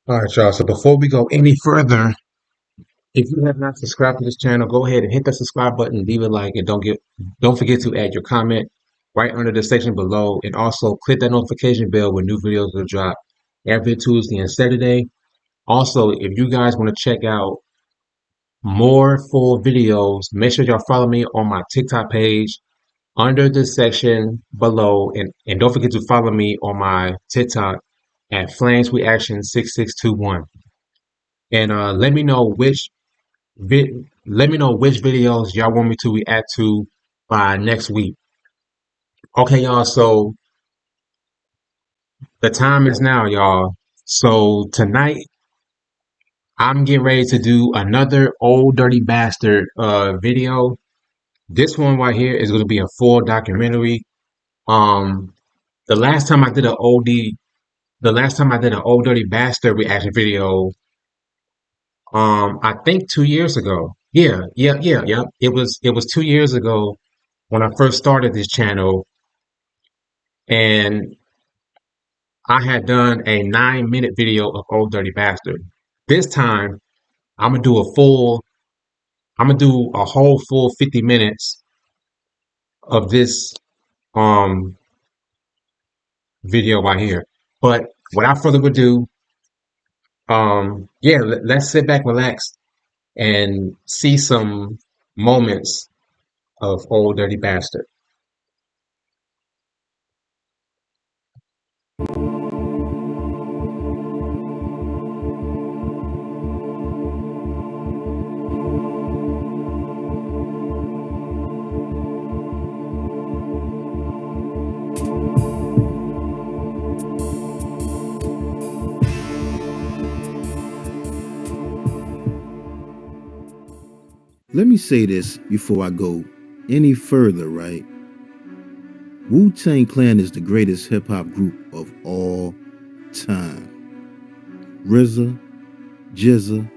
All right, y'all. So before we go any further, if you have not subscribed to this channel, go ahead and hit the subscribe button, leave a like, and don't forget to add your comment right under the section below, and also click that notification bell when new videos will drop every Tuesday and Saturday. Also, if you guys want to check out more full videos, make sure y'all follow me on my TikTok page under the section below, and don't forget to follow me on my TikTok at Flames Reaction 6621. And let me know which videos y'all want me to react to by next week. Okay, y'all. So the time is now, y'all. So tonight I'm getting ready to do another Old Dirty Bastard video. This one right here is going to be a full documentary. Um, the last time I did an the last time I did an Old Dirty Bastard reaction video, I think 2 years ago. Yeah. It was 2 years ago when I first started this channel, and I had done a 9-minute video of Old Dirty Bastard. This time, I'm gonna do I'm gonna do a whole full 50 minutes of this um video right here. But without further ado, yeah, let's sit back, relax, and see some moments of Old Dirty Bastard. Let me say this before I go any further, right? Wu-Tang Clan is the greatest hip-hop group of all time. RZA, Jizza,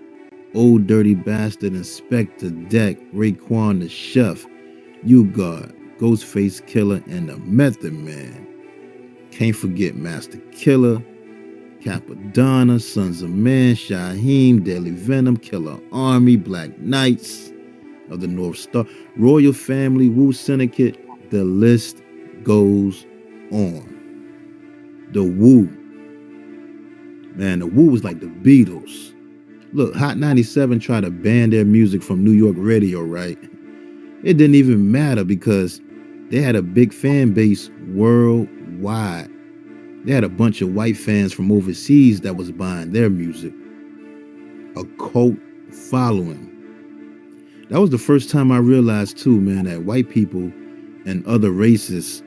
Old Dirty Bastard, Inspector Deck, Raekwon the Chef, U-God, Ghostface Killer, and the Method Man. Can't forget Master Killer, Capadonna, Sons of Man, Shaheem, Deadly Venom, Killer Army, Black Knights of the North Star, Royal Family, Wu Syndicate. The list goes on. The Wu, man, the Wu was like the Beatles. Look, Hot 97 tried to ban their music from New York radio, right? It didn't even matter because they had a big fan base worldwide. They had a bunch of white fans from overseas that was buying their music. A cult following. That was the first time I realized too, man, that white people and other races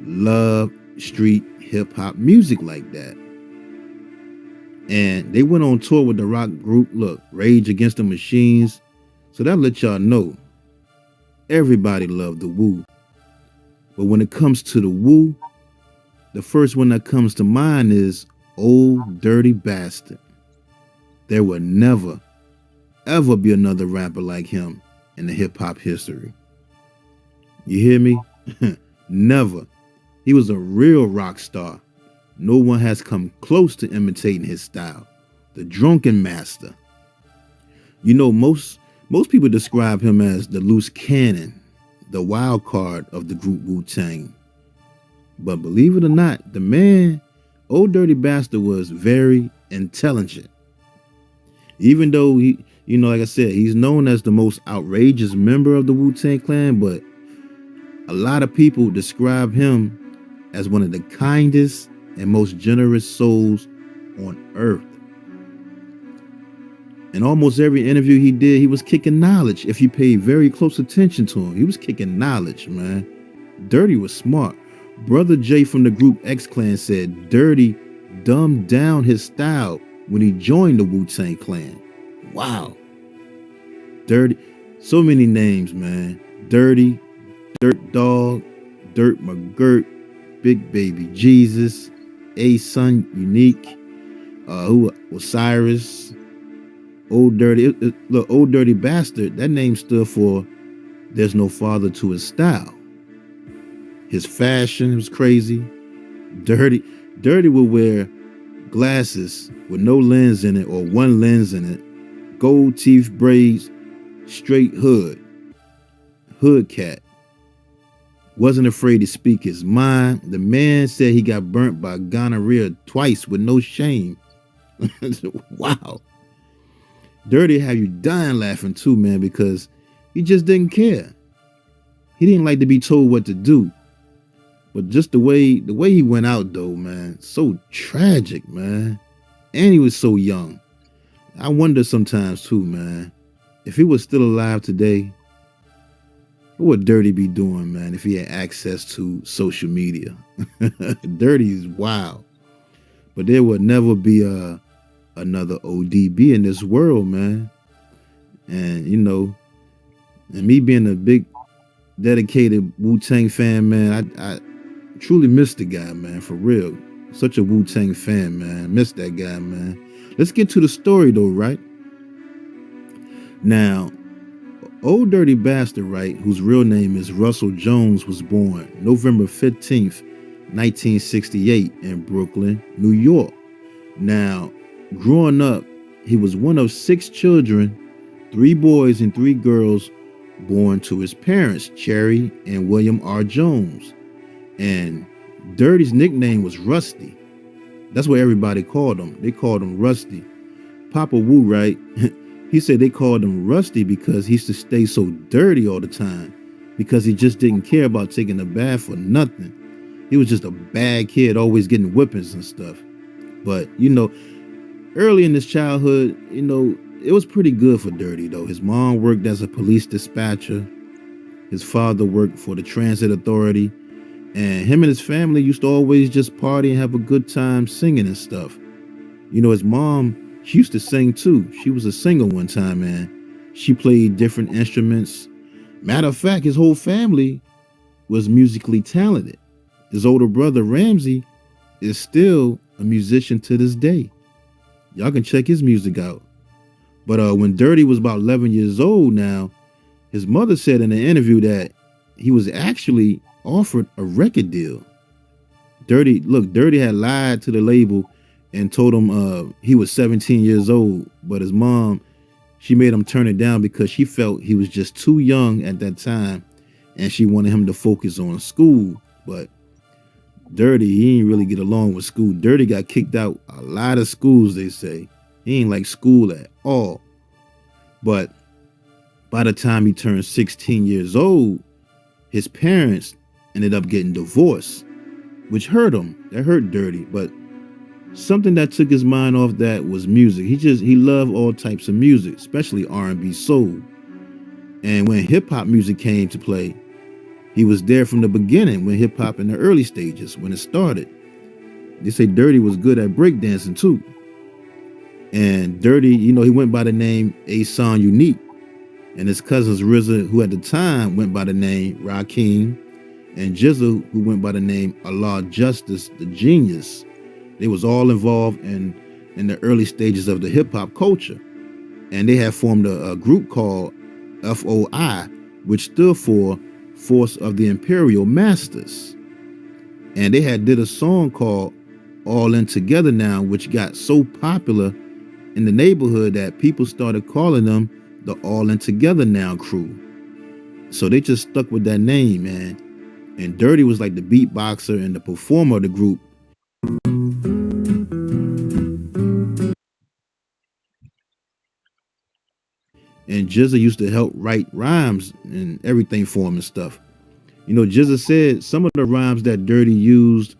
love street hip hop music like that. And they went on tour with the rock group, look, Rage Against the Machines. So that let y'all know everybody loved the Wu. But when it comes to the Wu, the first one that comes to mind is Old Dirty Bastard. There will never, ever be another rapper like him in the hip hop history. You hear me? Never. He was a real rock star. No one has come close to imitating his style. The drunken master. You know, most people describe him as the loose cannon, the wild card of the group Wu-Tang. But believe it or not, the man, Old Dirty Bastard, was very intelligent. Even though he, like I said, he's known as the most outrageous member of the Wu-Tang Clan, but a lot of people describe him as one of the kindest and most generous souls on earth. In almost every interview he did, he was kicking knowledge. If you paid very close attention to him, he was kicking knowledge, man. Dirty was smart. Brother Jay from the group X Clan said Dirty dumbed down his style when he joined the Wu-Tang Clan. Wow. Dirty. So many names, man. Dirty, Dirt Dog, Dirt McGirt, Big Baby Jesus, A-Sun Unique, who Osiris, Old Dirty. Look, Old Dirty Bastard, that name stood for there's no father to his style. His fashion was crazy. Dirty would wear glasses with no lens in it or one lens in it, gold teeth braids, straight hood cat. Wasn't afraid to speak his mind. The man said he got burnt by gonorrhea twice with no shame. Wow. Dirty have you dying laughing too, man, because he just didn't care. He didn't like to be told what to do. But just the way he went out though, man, so tragic, man. And he was so young. I wonder sometimes too, man, if he was still alive today, what would Dirty be doing, man, if he had access to social media? Dirty is wild. But there would never be another ODB in this world, man. And and me being a big dedicated Wu-Tang fan, man, I truly miss the guy, man, for real. Such a Wu-Tang fan, man. Miss that guy, man. Let's get to the story though, right? Now, Old Dirty Bastard, right, whose real name is Russell Jones, was born November 15th, 1968 in Brooklyn, New York. Now, growing up, he was one of 6 children, 3 boys and 3 girls, born to his parents, Cherry and William R. Jones. And Dirty's nickname was Rusty. That's what everybody called him. They called him Rusty. Papa Wu, right? He said they called him Rusty because he used to stay so dirty all the time, because he just didn't care about taking a bath for nothing. He was just a bad kid, always getting whippings and stuff. But, early in his childhood, it was pretty good for Dirty, though. His mom worked as a police dispatcher. His father worked for the transit authority. And him and his family used to always just party and have a good time singing and stuff. His mom, she used to sing too. She was a singer one time, man. She played different instruments. Matter of fact, his whole family was musically talented. His older brother, Ramsey, is still a musician to this day. Y'all can check his music out. But when Dirty was about 11 years old now, his mother said in an interview that he was actually offered a record deal. Dirty had lied to the label and told him he was 17 years old, but his mom, she made him turn it down because she felt he was just too young at that time and she wanted him to focus on school. But Dirty, he didn't really get along with school. Dirty got kicked out a lot of schools, they say. He ain't like school at all. But by the time he turned 16 years old, his parents ended up getting divorced, which hurt him. That hurt Dirty. But something that took his mind off that was music. He loved all types of music, especially R&B, soul. And when hip hop music came to play, he was there from the beginning, when hip hop in the early stages, when it started. They say Dirty was good at breakdancing too. And Dirty, he went by the name Asan Unique. And his cousins RZA, who at the time went by the name Rakim, and Jizzle, who went by the name Allah Justice, the Genius. They was all involved in the early stages of the hip hop culture. And they had formed a group called FOI, which stood for Force of the Imperial Masters. And they had did a song called All In Together Now, which got so popular in the neighborhood that people started calling them the All In Together Now crew. So they just stuck with that name, man. And Dirty was like the beatboxer and the performer of the group. And Jizza used to help write rhymes and everything for him and stuff. Jizza said some of the rhymes that Dirty used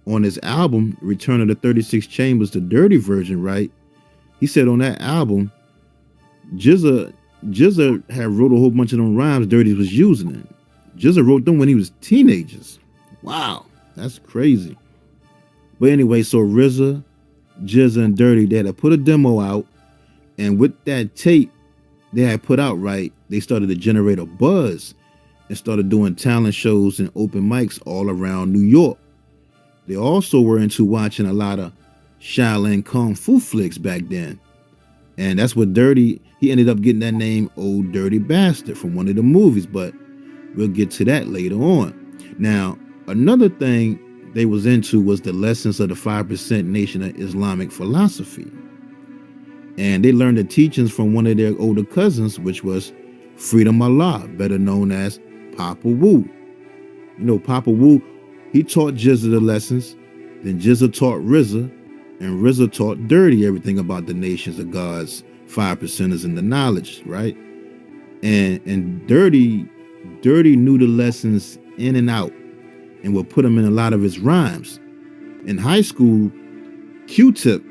on his album, Return of the 36 Chambers, the Dirty version, right? He said on that album, Jizza had wrote a whole bunch of them rhymes Dirty was using. It. Jizza wrote them when he was teenagers. Wow, that's crazy. But anyway, so RZA, Jizza, and Dirty, they had to put a demo out. And with that tape they had put out, right, they started to generate a buzz and started doing talent shows and open mics all around New York. They also were into watching a lot of Shaolin Kung Fu flicks back then. And that's what Dirty, he ended up getting that name Old Dirty Bastard from one of the movies, but we'll get to that later on. Now, another thing they was into was the lessons of the 5% Nation of Islamic philosophy. And they learned the teachings from one of their older cousins, which was Freedom Allah, better known as Papa Wu. You know, Papa Wu, he taught Jizza the lessons, then Jizza taught RZA, and RZA taught Dirty everything about the nations of God's 5%ers and the knowledge, right? And Dirty knew the lessons in and out and would put them in a lot of his rhymes. In high school, Q-Tip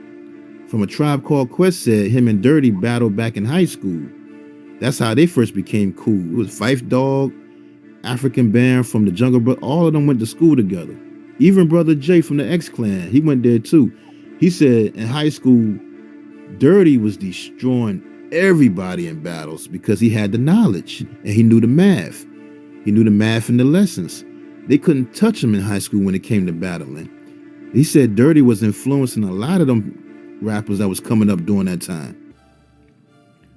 from a Tribe Called Quest said him and Dirty battled back in high school. That's how they first became cool. It was Fife Dog, African Band from the Jungle Brothers. All of them went to school together. Even Brother Jay from the X Clan, he went there too. He said in high school, Dirty was destroying everybody in battles because he had the knowledge and he knew the math. He knew the math and the lessons. They couldn't touch him in high school when it came to battling. He said Dirty was influencing a lot of them rappers that was coming up during that time.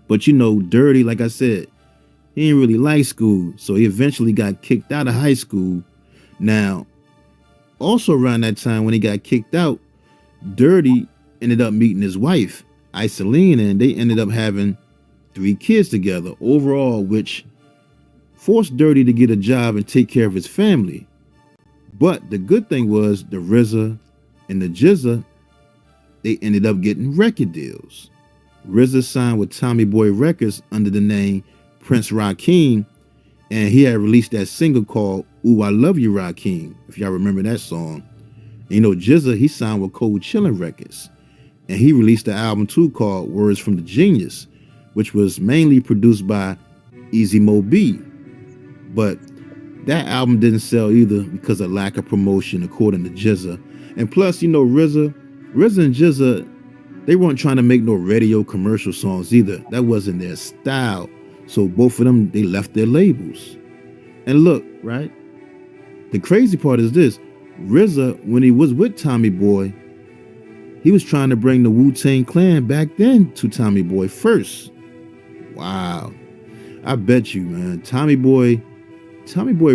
But you know, Dirty, like I said, he didn't really like school, so he eventually got kicked out of high school. Now, also around that time when he got kicked out, Dirty ended up meeting his wife, Isoline, and they ended up having 3 kids together overall, which forced Dirty to get a job and take care of his family. But the good thing was the RZA and the Jizza, they ended up getting record deals. RZA signed with Tommy Boy Records under the name Prince Rakeem, and he had released that single called Ooh, I Love You, Rakeem, if y'all remember that song. And you know, Jizza, he signed with Cold Chillin' Records, and he released the album too called Words from the Genius, which was mainly produced by Easy Mo B. But that album didn't sell either because of lack of promotion, according to Jizza. And plus, you know, RZA and Jizza, they weren't trying to make no radio commercial songs either. That wasn't their style. So both of them, they left their labels. And look, right? The crazy part is this. RZA, when he was with Tommy Boy, he was trying to bring the Wu-Tang Clan back then to Tommy Boy first. Wow. I bet you, man, Tommy Boy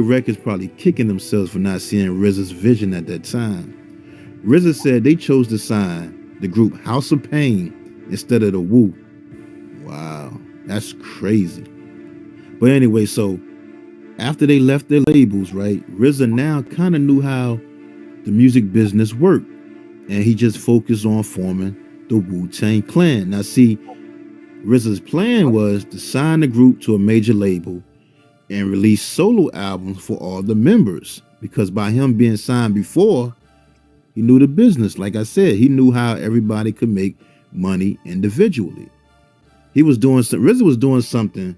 Records probably kicking themselves for not seeing RZA's vision at that time. RZA said they chose to sign the group House of Pain instead of the Wu. Wow, that's crazy. But anyway, so after they left their labels, right, RZA now kind of knew how the music business worked, and he just focused on forming the Wu-Tang Clan. Now see, RZA's plan was to sign the group to a major label and release solo albums for all the members, because by him being signed before, he knew the business. Like I said, he knew how everybody could make money individually. RZA was doing something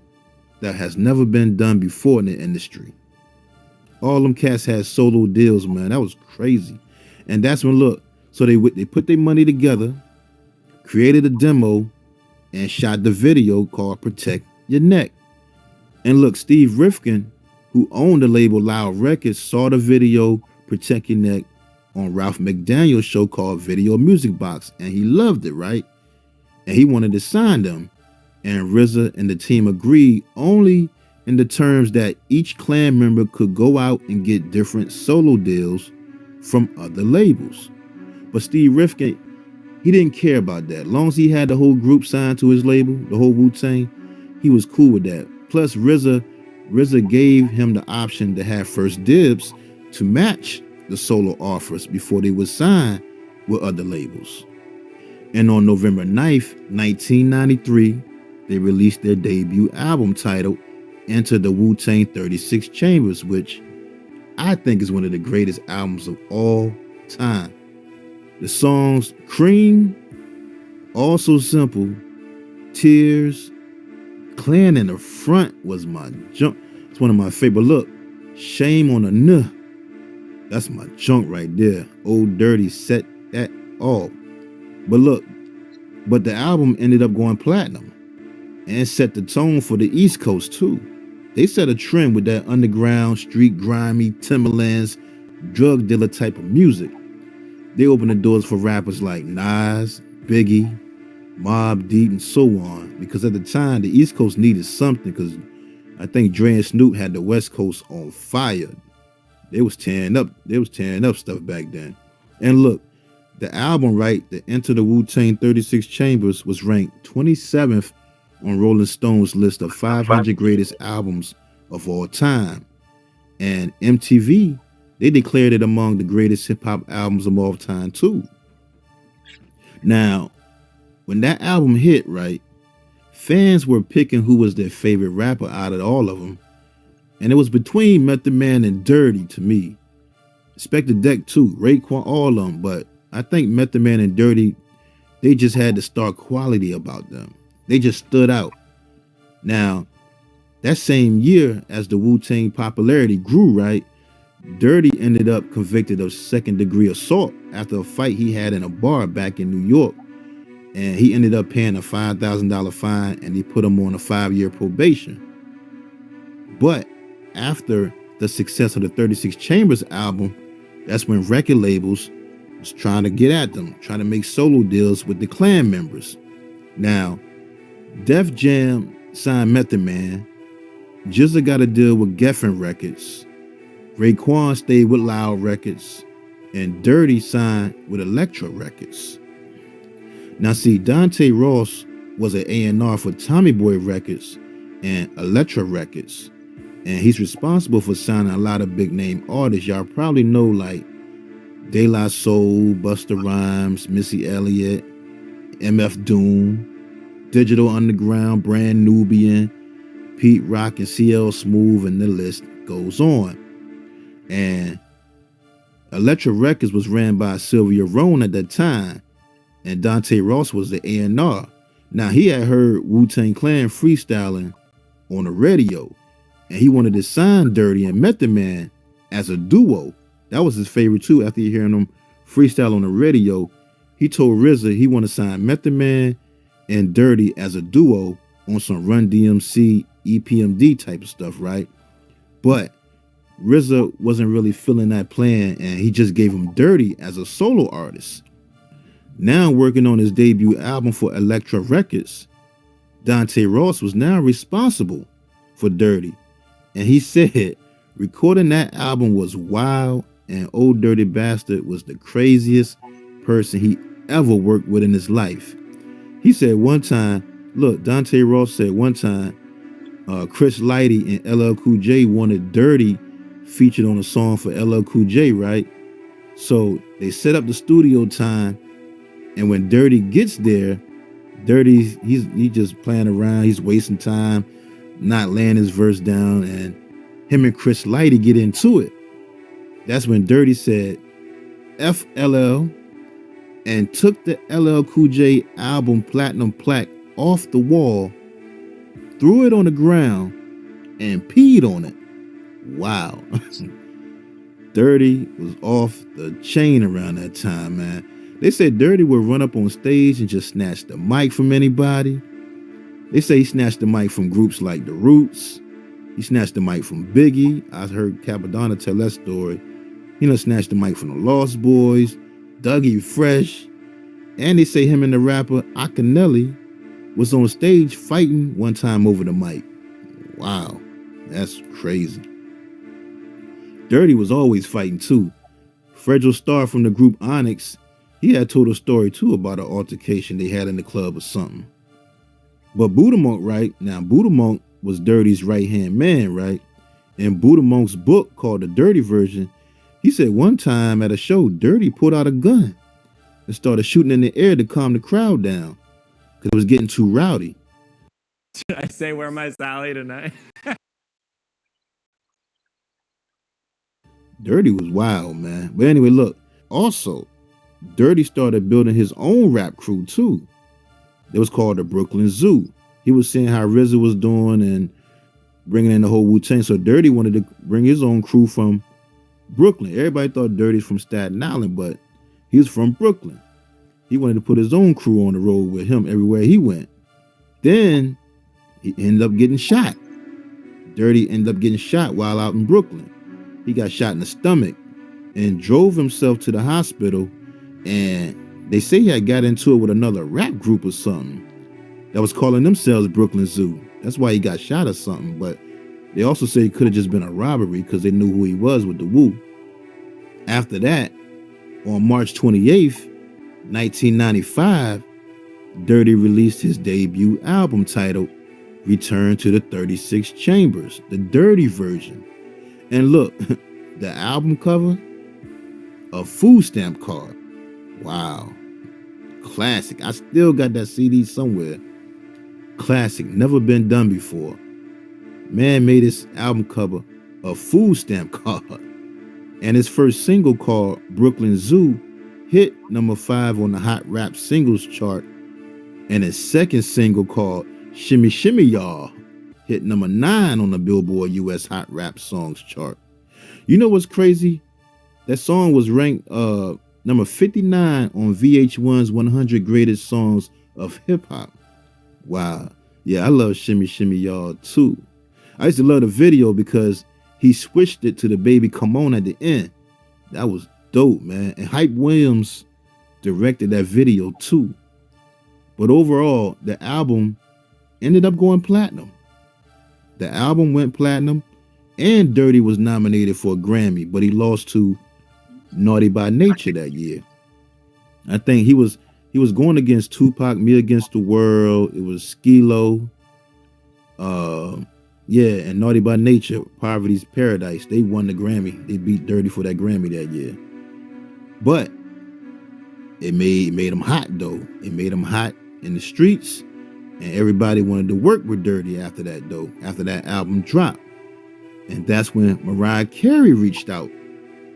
that has never been done before in the industry. All them cats had solo deals, man. That was crazy. And that's when, look, so they put their money together, created a demo, and shot the video called Protect Your Neck. And look, Steve Rifkin, who owned the label Loud Records, saw the video Protect Your Neck on Ralph McDaniel's show called Video Music Box, and he loved it, right? And he wanted to sign them. And RZA and the team agreed only in the terms that each clan member could go out and get different solo deals from other labels. But Steve Rifkin, he didn't care about that. As long as he had the whole group signed to his label, the whole Wu-Tang, he was cool with that. Plus, RZA gave him the option to have first dibs to match the solo offers before they would sign with other labels. And on November 9th, 1993, they released their debut album titled Enter the Wu-Tang 36 Chambers, which I think is one of the greatest albums of all time. The songs Cream, All So Simple, Tears, Clan in the Front was my junk. It's one of my favorite. Look, Shame on a Nuh. That's my junk right there. Old Dirty set that off. But look, but the album ended up going platinum and set the tone for the East Coast too. They set a trend with that underground, street grimy, Timberlands, drug dealer type of music. They opened the doors for rappers like Nas, Biggie, Mobb Deep, and so on. Because at the time, the East Coast needed something, because I think Dre and Snoop had the West Coast on fire. They was tearing up. They was tearing up stuff back then. And look, the album, right, the Enter the Wu-Tang 36 Chambers was ranked 27th on Rolling Stone's list of 500 greatest albums of all time. And MTV, they declared it among the greatest hip hop albums of all time too. Now, when that album hit, right, fans were picking who was their favorite rapper out of all of them. And it was between Method Man and Dirty to me. Spectre Deck too, Raekwon, all of them. But I think Method Man and Dirty, they just had the star quality about them. They just stood out. Now, that same year, as the Wu-Tang popularity grew, right, Dirty ended up convicted of second-degree assault after a fight he had in a bar back in New York. And he ended up paying a $5,000 fine, and he put him on a 5-year probation. But after the success of the 36 Chambers album, that's when record labels was trying to get at them, trying to make solo deals with the Clan members. Now, Def Jam signed Method Man, GZA got a deal with Geffen Records, Raekwon stayed with Loud Records, and Dirty signed with Elektra Records. Now see, Dante Ross was an A&R for Tommy Boy Records and Elektra Records. And he's responsible for signing a lot of big name artists. Y'all probably know like De La Soul, Busta Rhymes, Missy Elliott, MF Doom, Digital Underground, Brand Nubian, Pete Rock and CL Smooth, and the list goes on. And Elektra Records was ran by Sylvia Rhone at that time, and Dante Ross was the A&R. Now he had heard Wu-Tang Clan freestyling on the radio, and he wanted to sign Dirty and Method Man as a duo. That was his favorite too. After hearing them freestyle on the radio, he told RZA he wanted to sign Method Man and Dirty as a duo on some Run DMC, EPMD type of stuff, right? But RZA wasn't really feeling that plan, and he just gave him Dirty as a solo artist. Now working on his debut album for Elektra Records, Dante Ross was now responsible for Dirty. And he said recording that album was wild, and Old Dirty Bastard was the craziest person he ever worked with in his life. He said one time, look, Dante Ross said one time, Chris Lighty and LL Cool J wanted Dirty featured on a song for LL Cool J, right? So they set up the studio time, and when Dirty gets there, Dirty, he just playing around, he's wasting time, not laying his verse down, and him and Chris Lighty get into it. That's when Dirty said F LL and took the LL Cool J album platinum plaque off the wall, threw it on the ground, and peed on it. Wow. Dirty was off the chain around that time, man. They said Dirty would run up on stage and just snatch the mic from anybody. They say he snatched the mic from groups like The Roots. He snatched the mic from Biggie. I heard Capadonna tell that story. Snatched the mic from the Lost Boys, Dougie Fresh. And they say him and the rapper Akinelli was on stage fighting one time over the mic. Wow, that's crazy. Dirty was always fighting too. Fredro Starr from the group Onyx, he had told a story too about an altercation they had in the club or something. But Buddha Monk, right? Now, Buddha Monk was Dirty's right-hand man, right? In Buddha Monk's book called The Dirty Version, he said one time at a show, Dirty pulled out a gun and started shooting in the air to calm the crowd down because it was getting too rowdy. Should I say where my Sally tonight? Dirty was wild, man. But anyway, look, also, Dirty started building his own rap crew too. It was called the Brooklyn Zoo. He was seeing how RZA was doing and bringing in the whole Wu-Tang. So Dirty wanted to bring his own crew from Brooklyn. Everybody thought Dirty's from Staten Island, but he was from Brooklyn. He wanted to put his own crew on the road with him everywhere he went. Then he ended up getting shot. Dirty ended up getting shot while out in Brooklyn. He got shot in the stomach and drove himself to the hospital, and they say he had got into it with another rap group or something that was calling themselves Brooklyn Zoo. That's why he got shot or something, but they also say it could have just been a robbery because they knew who he was with the Wu. After that, on March 28th, 1995, Dirty released his debut album titled Return to the 36 Chambers, the Dirty version. And look, the album cover, a food stamp card. Wow. Classic. I still got that CD somewhere. Classic. Never been done before. Man made his album cover a food stamp card. And his first single called Brooklyn Zoo hit number 5 on the Hot Rap Singles chart. And his second single called Shimmy Shimmy Y'all hit number 9 on the Billboard US Hot Rap Songs chart. You know what's crazy? That song was ranked number 59 on VH1's 100 Greatest Songs of Hip Hop. Wow. Yeah, I love Shimmy Shimmy Y'all too. I used to love the video because he switched it to the Baby Come On at the end. That was dope, man. And Hype Williams directed that video too. But overall, the album ended up going platinum. The album went platinum, and Dirty was nominated for a Grammy, but he lost to Naughty by Nature that year. I think he was going against Tupac, Me Against the World. It was Skilo. And Naughty by Nature, Poverty's Paradise. They won the Grammy. They beat Dirty for that Grammy that year. But it made him hot though. It made him hot in the streets, and everybody wanted to work with Dirty after that though. After that album dropped, and that's when Mariah Carey reached out.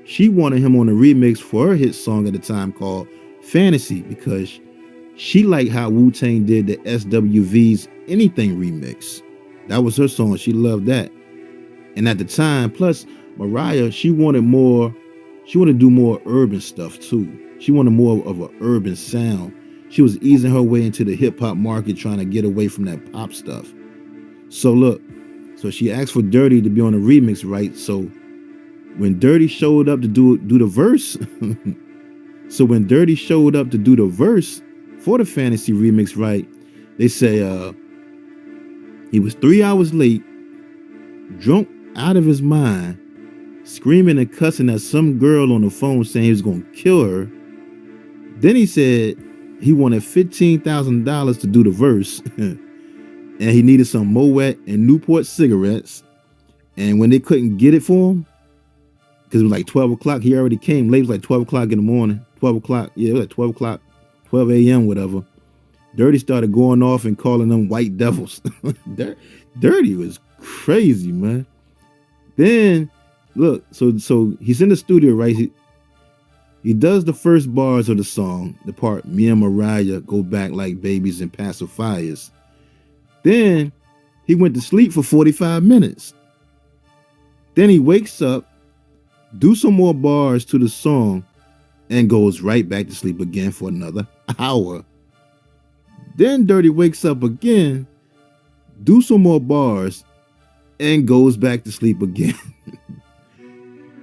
She wanted him on a remix for her hit song at the time called Fantasy because she liked how Wu-Tang did the SWV's Anything remix. That was her song. She loved that. And at the time, plus Mariah, she wanted to do more urban stuff too. She wanted more of an urban sound. She was easing her way into the hip hop market, trying to get away from that pop stuff. So look, she asked for Dirty to be on the remix, right? So when Dirty showed up to do the verse, for the Fantasy remix, right? They say he was 3 hours late, drunk out of his mind, screaming and cussing at some girl on the phone saying he was going to kill her. Then he said he wanted $15,000 to do the verse and he needed some Moet and Newport cigarettes. And when they couldn't get it for him, because it was like 12 o'clock, he already came late. It was like 12 o'clock in the morning. 12 o'clock. Yeah, it was like 12 o'clock, 12 a.m., whatever. Dirty started going off and calling them white devils. Dirty was crazy, man. Then, look, so he's in the studio, right? He does the first bars of the song, the part, me and Mariah go back like babies and pacifiers. Then he went to sleep for 45 minutes. Then he wakes up, do some more bars to the song, and goes right back to sleep again for another hour. Then Dirty wakes up again, do some more bars, and goes back to sleep again.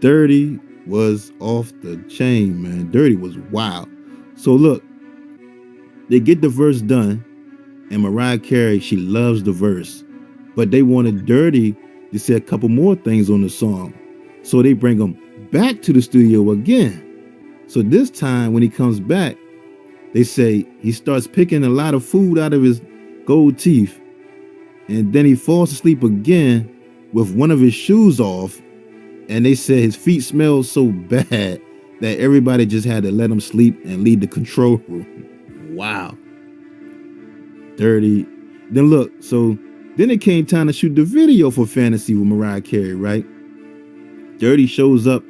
Dirty was off the chain, man. Dirty was wild. So look, they get the verse done, and Mariah Carey, she loves the verse, but they wanted Dirty to say a couple more things on the song. So they bring him back to the studio again. So this time when he comes back, they say he starts picking a lot of food out of his gold teeth, and then he falls asleep again with one of his shoes off, and they said his feet smelled so bad that everybody just had to let him sleep and leave the control room. Wow. Dirty. Then look, so then it came time to shoot the video for Fantasy with Mariah Carey, right? Dirty shows up.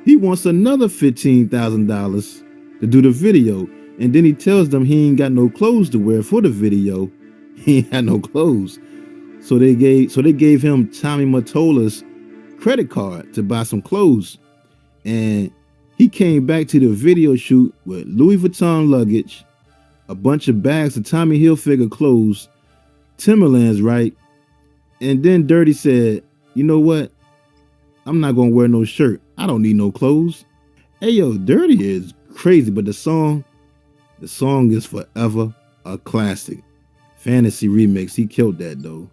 He wants another $15,000 to do the video. And then he tells them he ain't got no clothes to wear for the video. He ain't had no clothes. So they gave him Tommy Mottola's credit card to buy some clothes. And he came back to the video shoot with Louis Vuitton luggage, a bunch of bags of Tommy Hilfiger clothes, Timberlands, right? And then Dirty said, you know what? I'm not going to wear no shirt. I don't need no clothes. Hey, yo, Dirty is crazy, but the song is forever a classic. Fantasy remix, he killed that though.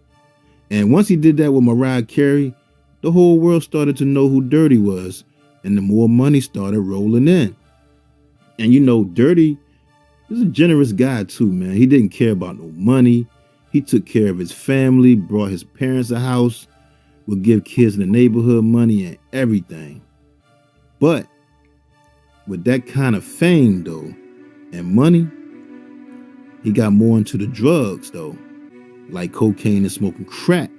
And once he did that with Mariah Carey, the whole world started to know who Dirty was. and the more money started rolling in. And Dirty is a generous guy too, man. He didn't care about no money. He took care of his family, brought his parents a house, would give kids in the neighborhood money and everything. But with that kind of fame though, and money, he got more into the drugs though, like cocaine and smoking crack.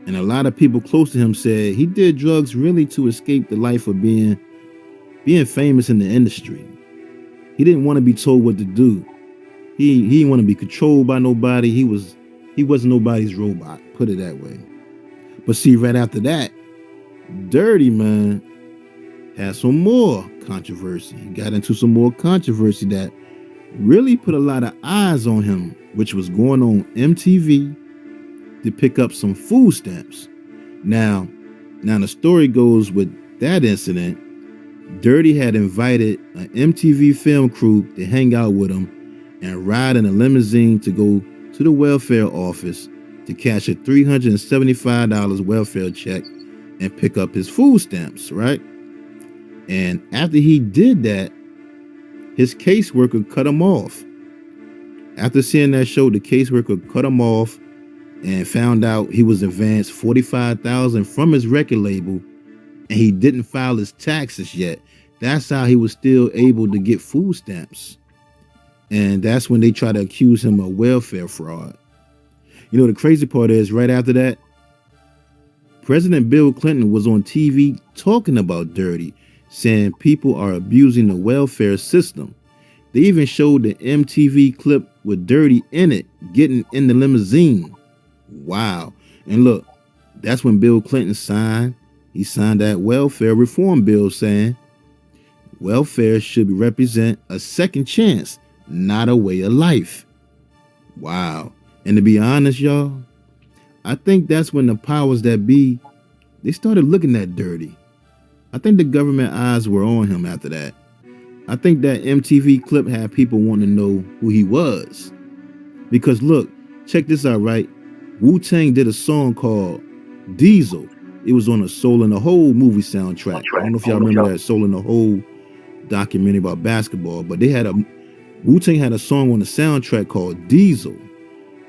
And a lot of people close to him said he did drugs really to escape the life of being famous in the industry. He didn't want to be told what to do. He didn't want to be controlled by nobody. He wasn't nobody's robot, put it that way. But see, right after that, Dirty Man had some more controversy. He got into some more controversy that really put a lot of eyes on him, which was going on MTV to pick up some food stamps. Now the story goes with that incident, Dirty had invited an MTV film crew to hang out with him and ride in a limousine to go to the welfare office to cash a $375 welfare check and pick up his food stamps, right? And after he did that, his caseworker cut him off. After seeing that show, the caseworker cut him off and found out he was advanced $45,000 from his record label, and he didn't file his taxes yet. That's how he was still able to get food stamps. And that's when they try to accuse him of welfare fraud. The crazy part is right after that, President Bill Clinton was on TV talking about Dirty, saying people are abusing the welfare system. They even showed the MTV clip with Dirty in it, getting in the limousine. Wow. And look, that's when Bill Clinton signed that welfare reform bill saying welfare should represent a second chance, not a way of life. Wow. And to be honest, y'all, I think that's when the powers that be, they started looking at Dirty. I think the government eyes were on him after that. I think that MTV clip had people wanting to know who he was. Because look, check this out, right? Wu-Tang did a song called Diesel. It was on a Soul in the Hole movie soundtrack. I don't know if y'all remember that Soul in the Hole documentary about basketball, but Wu-Tang had a song on the soundtrack called Diesel.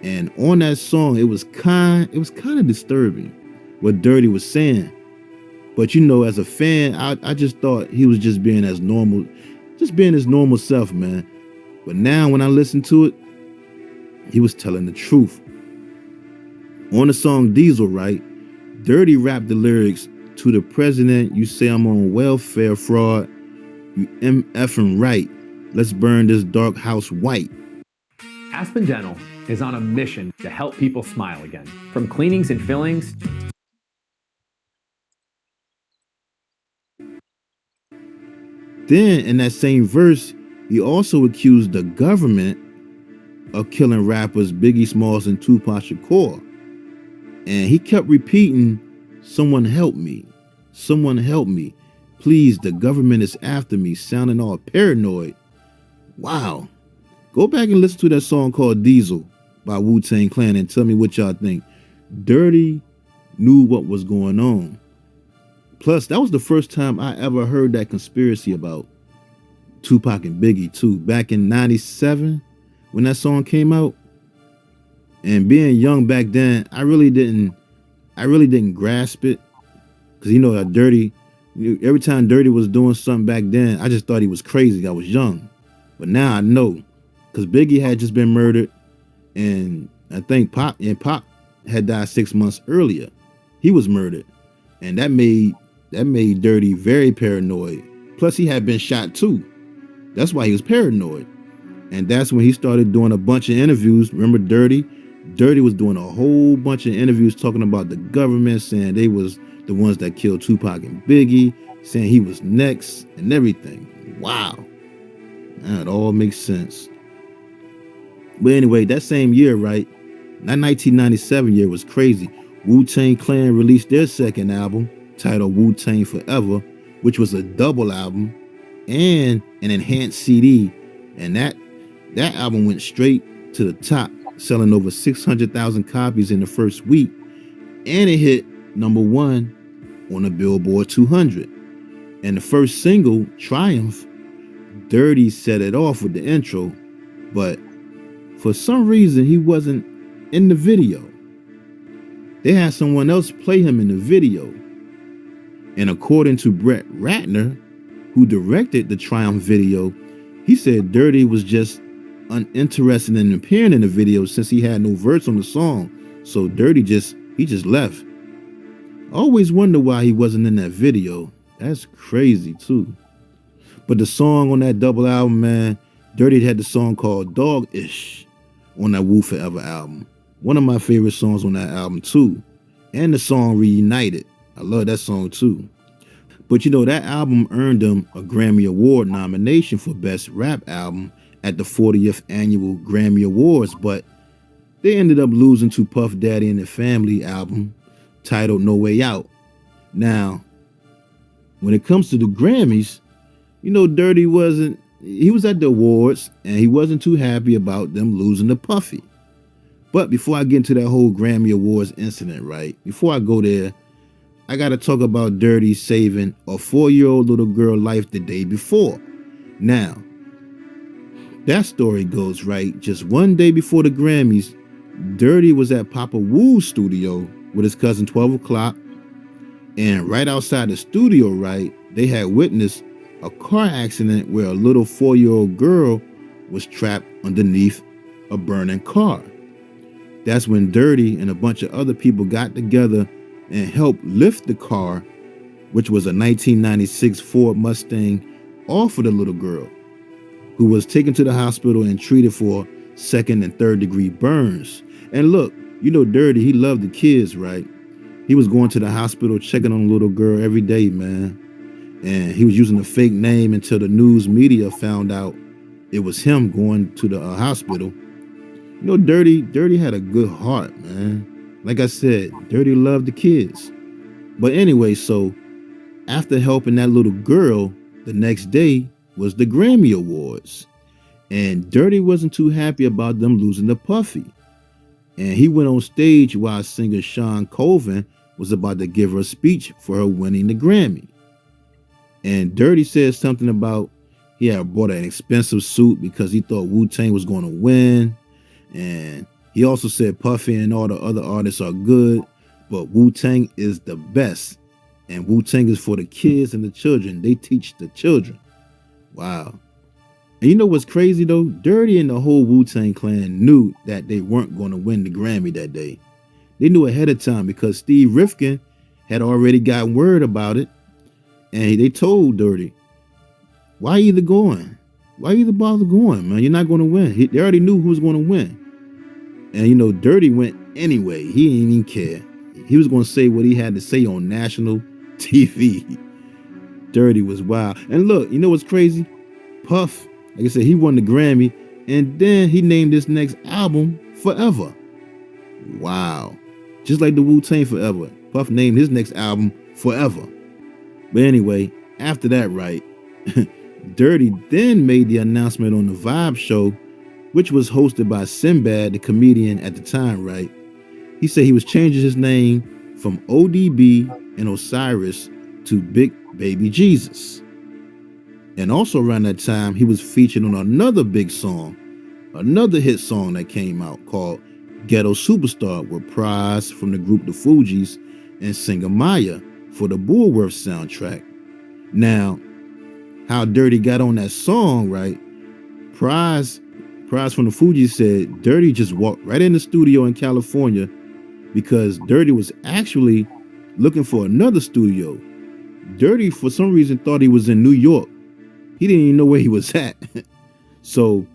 And on that song, it was kind of disturbing what Dirty was saying. But as a fan, I just thought he was just being his normal self, man. But now when I listen to it, he was telling the truth. On the song Diesel, right? Dirty rapped the lyrics, "To the president, you say I'm on welfare fraud. You effing right. Let's burn this dark house white." Aspen Dental is on a mission to help people smile again. From cleanings and fillings. Then in that same verse, he also accused the government of killing rappers Biggie Smalls and Tupac Shakur. And he kept repeating, "Someone help me. Someone help me. Please, the government is after me," sounding all paranoid. Wow. Go back and listen to that song called Diesel by Wu-Tang Clan and tell me what y'all think. Dirty knew what was going on. Plus, that was the first time I ever heard that conspiracy about Tupac and Biggie too. Back in '97, when that song came out. And being young back then, I really didn't grasp it. Because that Dirty, every time Dirty was doing something back then, I just thought he was crazy. I was young. But now I know. Because Biggie had just been murdered. And I think Pop had died 6 months earlier. He was murdered. And that made Dirty very paranoid. Plus he had been shot too. That's why he was paranoid. And that's when he started doing a bunch of interviews. Remember Dirty? Dirty was doing a whole bunch of interviews talking about the government, saying they was the ones that killed Tupac and Biggie, saying he was next and everything. Wow. That all makes sense. But anyway, that same year, right? That 1997 year was crazy. Wu-Tang Clan released their second album, titled Wu-Tang Forever, which was a double album and an enhanced CD. And that album went straight to the top, selling over 600,000 copies in the first week. And it hit #1 on the Billboard 200. And the first single, Triumph, Dirty set it off with the intro, but for some reason he wasn't in the video. They had someone else play him in the video. And according to Brett Ratner, who directed the Triumph video, he said Dirty was just uninterested in appearing in the video since he had no verse on the song. So Dirty just left. I always wonder why he wasn't in that video. That's crazy too. But the song on that double album, man, Dirty had the song called Dog-ish on that Woo Forever album. One of my favorite songs on that album too. And the song Reunited. I love that song too. But you know, that album earned him a Grammy Award nomination for Best Rap Album at the 40th Annual Grammy Awards, but they ended up losing to Puff Daddy and the Family album titled No Way Out. Now, when it comes to the Grammys, you know, Dirty was at the awards and he wasn't too happy about them losing to Puffy. But before I get into that whole Grammy Awards incident, right, before I go there, I got to talk about Dirty saving a 4-year-old little girl life the day before. Now, that story goes, right, just one day before the Grammys, Dirty was at Papa Woo's studio with his cousin 12 o'clock. And right outside the studio, right, they had witnessed a car accident where a little 4-year-old girl was trapped underneath a burning car. That's when Dirty and a bunch of other people got together and helped lift the car, which was a 1996 Ford Mustang, off of the little girl, who was taken to the hospital and treated for 2nd and 3rd degree burns. And look, you know Dirty, he loved the kids, right? He was going to the hospital checking on the little girl every day, man. And he was using a fake name until the news media found out it was him going to the hospital. You know, Dirty had a good heart, man. Like I said, Dirty loved the kids. But anyway, so after helping that little girl, the next day was the Grammy Awards. And Dirty wasn't too happy about them losing to Puffy. And he went on stage while singer Sean Colvin was about to give her a speech for her winning the Grammy. And Dirty said something about he had bought an expensive suit because he thought Wu-Tang was going to win. And he also said Puffy and all the other artists are good, but Wu-Tang is the best. And Wu-Tang is for the kids and the children. They teach the children. Wow. And you know what's crazy though? Dirty and the whole Wu-Tang clan knew that they weren't going to win the Grammy that day. They knew ahead of time because Steve Rifkin had already gotten word about it. And they told Dirty, why you even going? Why you even bother going, man? You're not going to win. They already knew who was going to win. And you know, Dirty went anyway. He didn't even care. He was going to say what he had to say on national TV. Dirty was wild. And look, you know what's crazy? Puff, like I said, he won the Grammy, and then he named this next album Forever. Wow. Just like the Wu-Tang Forever. Puff named his next album Forever. But anyway, after that, right, Dirty then made the announcement on the Vibe show, which was hosted by Sinbad, the comedian at the time, right? He said he was changing his name from ODB and Osiris to Big Baby Jesus. And also around that time, he was featured on another big song, another hit song that came out called Ghetto Superstar with Prize from the group The Fugees and singer Maya for the Bullworth soundtrack. Now, how Dirty got on that song, right? Prize from the Fugees said Dirty just walked right in the studio in California because Dirty was actually looking for another studio. Dirty, for some reason, thought he was in New York. He didn't even know where he was at. So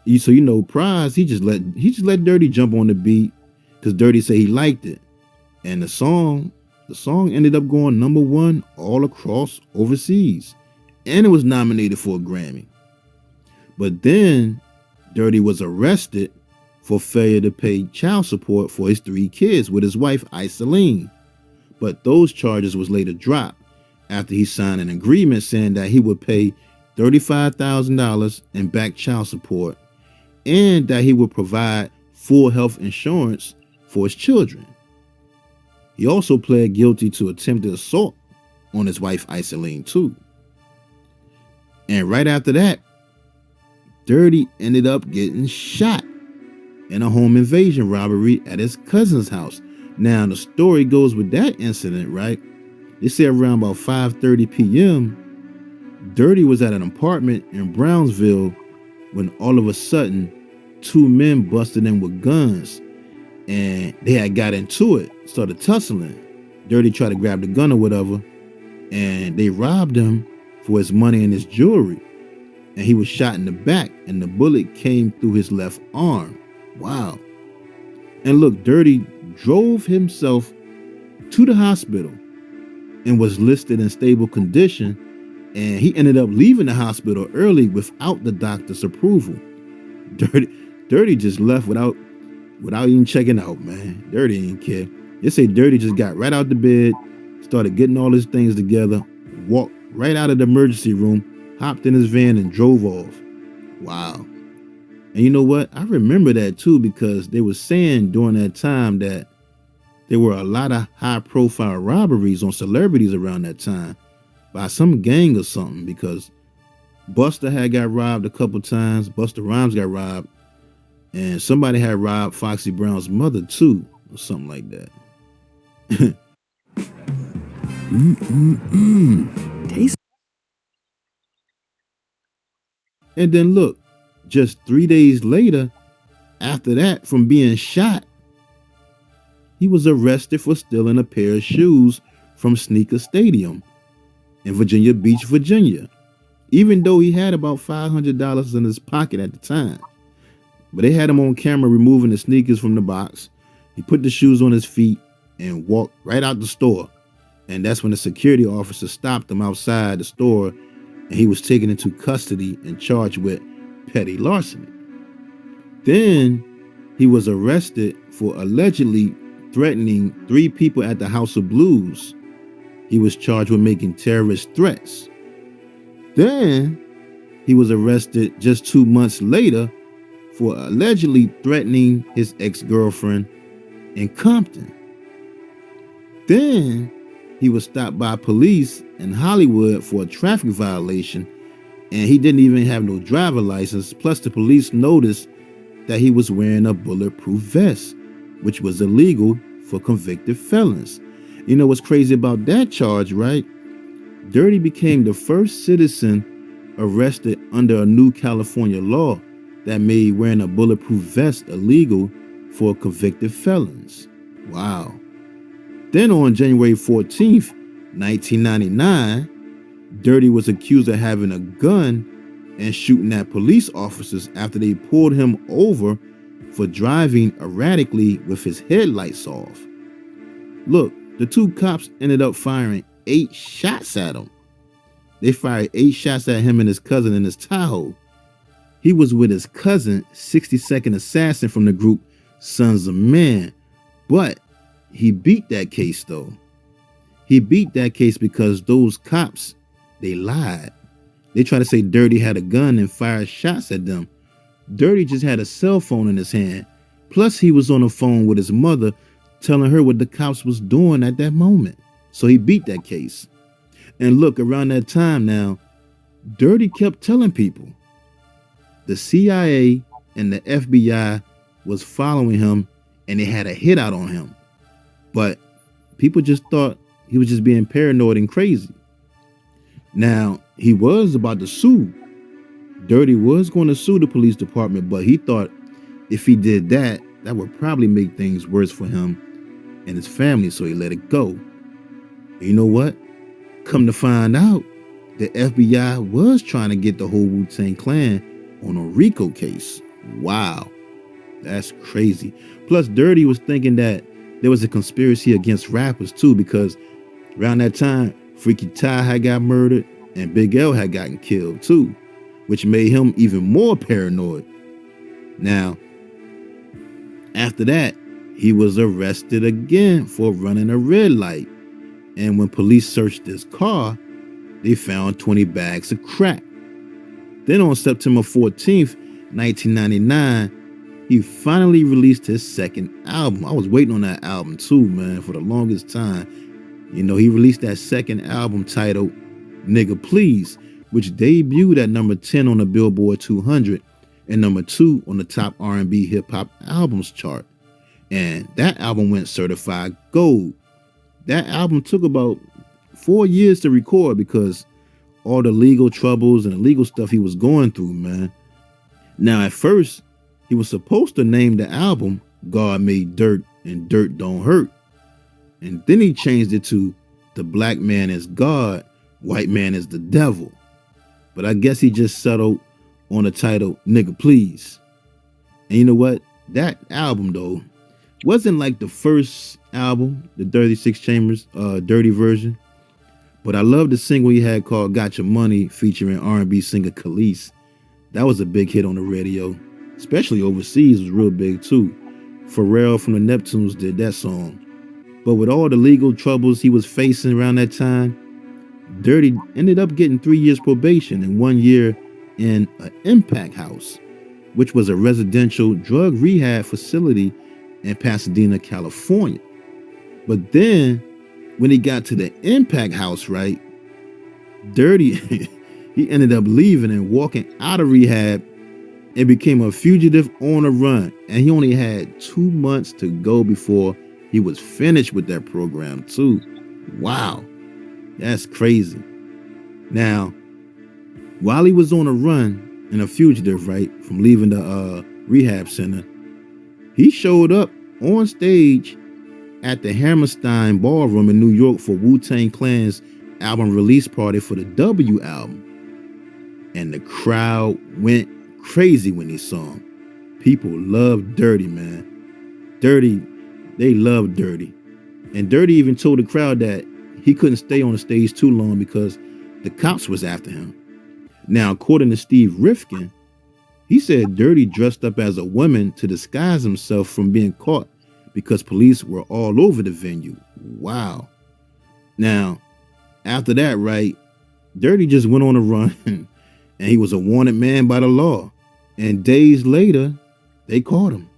you know, Prize, he just let Dirty jump on the beat because Dirty said he liked it. And the song ended up going #1 all across overseas. And it was nominated for a Grammy. But then Dirty was arrested for failure to pay child support for his 3 kids with his wife, Iseline. But those charges was later dropped after he signed an agreement saying that he would pay $35,000 in back child support and that he would provide full health insurance for his children. He also pled guilty to attempted assault on his wife, Iseline, too. And right after that, Dirty ended up getting shot in a home invasion robbery at his cousin's house. Now, the story goes with that incident, right? They say around about 5:30 p.m., Dirty was at an apartment in Brownsville when all of a sudden, two men busted in with guns and they had got into it, started tussling. Dirty tried to grab the gun or whatever, and they robbed him for his money and his jewelry. And he was shot in the back, and the bullet came through his left arm. Wow. And look, Dirty drove himself to the hospital and was listed in stable condition. And he ended up leaving the hospital early without the doctor's approval. Dirty just left without even checking out, man. Dirty didn't care. They say Dirty just got right out the bed, started getting all his things together, walked right out of the emergency room, hopped in his van and drove off. Wow. And you know what? I remember that too, because they were saying during that time that there were a lot of high profile robberies on celebrities around that time by some gang or something, because Buster had got robbed a couple times. Buster Rhymes got robbed, and somebody had robbed Foxy Brown's mother too, or something like that. Taste. And then look, just 3 days later, after that, from being shot, he was arrested for stealing a pair of shoes from Sneaker Stadium in Virginia Beach, Virginia, even though he had about $500 in his pocket at the time. But they had him on camera removing the sneakers from the box. He put the shoes on his feet and walked right out the store. And that's when the security officer stopped him outside the store, and he was taken into custody and charged with petty larceny. Then he was arrested for allegedly threatening 3 people at the House of Blues. He was charged with making terrorist threats. Then he was arrested just 2 months later for allegedly threatening his ex-girlfriend in Compton. Then he was stopped by police in Hollywood for a traffic violation, and he didn't even have no driver license. Plus, the police noticed that he was wearing a bulletproof vest, which was illegal for convicted felons. You know what's crazy about that charge, right? Dirty became the first citizen arrested under a new California law that made wearing a bulletproof vest illegal for convicted felons. Wow. Then on January 14th, 1999, Dirty was accused of having a gun and shooting at police officers after they pulled him over for driving erratically with his headlights off. Look, the 2 cops ended up firing 8 shots at him. They fired 8 shots at him and his cousin in his Tahoe. He was with his cousin, 62nd Assassin from the group Sons of Man. But he beat that case though. He beat that case because those cops, they lied. They tried to say Dirty had a gun and fired shots at them. Dirty just had a cell phone in his hand. Plus he was on the phone with his mother telling her what the cops was doing at that moment. So he beat that case. And look, around that time now, Dirty kept telling people the CIA and the FBI was following him and they had a hit out on him. But people just thought he was just being paranoid and crazy. Now, he was about to sue. Dirty was going to sue the police department, but he thought if he did that, that would probably make things worse for him and his family, so he let it go. And you know what? Come to find out, the FBI was trying to get the whole Wu-Tang Clan on a RICO case. Wow, that's crazy. Plus, Dirty was thinking that there was a conspiracy against rappers too, because around that time, Freaky Ty had got murdered and Big L had gotten killed too, which made him even more paranoid. Now, after that, he was arrested again for running a red light. And when police searched his car, they found 20 bags of crack. Then on September 14th, 1999, he finally released his second album. I was waiting on that album too, man, for the longest time. You know, he released that second album titled Nigga Please, which debuted at number 10 on the Billboard 200 and number 2 on the top R&B hip hop albums chart. And that album went certified gold. That album took about 4 years to record because all the legal troubles and the legal stuff he was going through, man. Now, at first, he was supposed to name the album God Made Dirt and Dirt Don't Hurt. And then he changed it to The Black Man is God, White Man is the Devil. But I guess he just settled on the title Nigga Please. And you know what? That album, though, wasn't like the first album, the 36 Chambers Dirty version. But I love the single he had called Got Your Money featuring R&B singer Khalees. That was a big hit on the radio, especially overseas was real big too. Pharrell from the Neptunes did that song. But with all the legal troubles he was facing around that time, Dirty ended up getting 3 years probation and 1 year in an impact house, which was a residential drug rehab facility in Pasadena, California. But then when he got to the impact house, right, Dirty, he ended up leaving and walking out of rehab and became a fugitive on the run. And he only had 2 months to go before he was finished with that program too. Wow, that's crazy. Now, while he was on a run and a fugitive, right, from leaving the rehab center, he showed up on stage at the Hammerstein Ballroom in New York for Wu-Tang Clan's album release party for the W album. And the crowd went crazy when they saw him. People loved Dirty, man. Dirty, they loved Dirty. And Dirty even told the crowd that he couldn't stay on the stage too long because the cops was after him. Now, according to Steve Rifkin, he said Dirty dressed up as a woman to disguise himself from being caught because police were all over the venue. Wow. Now, after that, right, Dirty just went on a run and he was a wanted man by the law. And days later, they caught him.